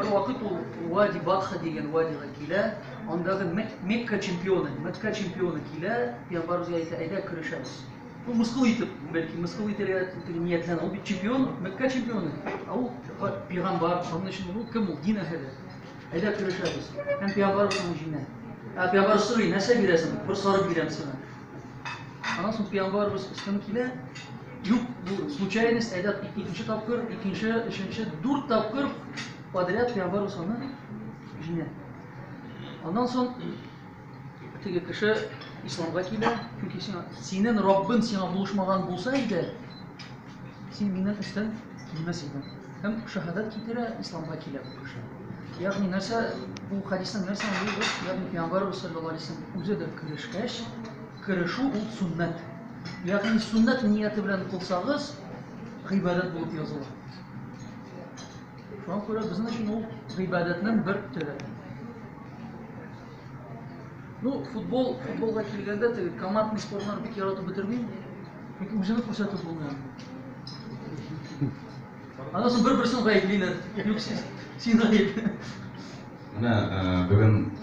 bir vaqt u Vadi Badha degan vadiga kela, ondagi Mekka çempionu kela, Peygamberimiz ayda kirishamiz. Bu misqil etib, balki misqil etib niyatlan, u bir çempion, Mekka çempionu. O Peygamber onun için bu kim o din ehli. Ayda kirishamiz. Hem Peygamberimiz jinna. Peygamber so'ray, nasıl bilasan? Bir so'rab beraman sana. Ondan sonra Peygamberimiz istem kela, yok bu случайность ayda ikinci tapkır, üçüncü, dört tapkır подряд Peygamberimiz ona jinna. Ondan sonra tege kişi İslam'a kela, çünkü senin Rabbin sana buluşmagan bulsaydı, sen minnet isten bilmeseydin. Hem şehadet kitire İslam'a kela bu kişi. Yani nerse bu hadisten nerse anlıyoruz, yani Peygamberimiz sallallahu aleyhi ve sellem üzerinde kırışı o sünnet. Yani sünnet niyeti bilen kılsanız, gıybadet bulup yazılır. Şu an göre bizim için o gıybadetten bir türü. Futbolga kelganda komandli sportlarni bir yaratib bitirmayman. Chunki o'zini ko'rsatib bo'lmayman. Ana so'ng bir-birisini g'ayblaylar. Yo'q sen g'ayb. Mana bugun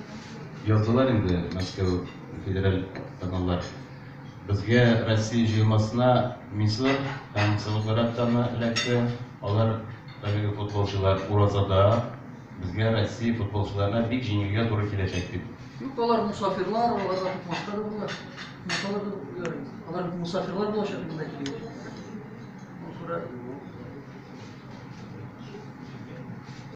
yozdilar endi Moskva federal kanallar. Bizga Rossiya jilmasına Misr ham Saudiya Arabistondan ilakdi. Ular tabiiy futbolchilar Urazada bizga Rossiya futbolchilarına bir jingilga to'g'ri kelajak deb. Yok, onlar musafirlar, onlar tutmazlar da bunlar. Onlar musafirlar bulaşık bunda geliyor. Sonra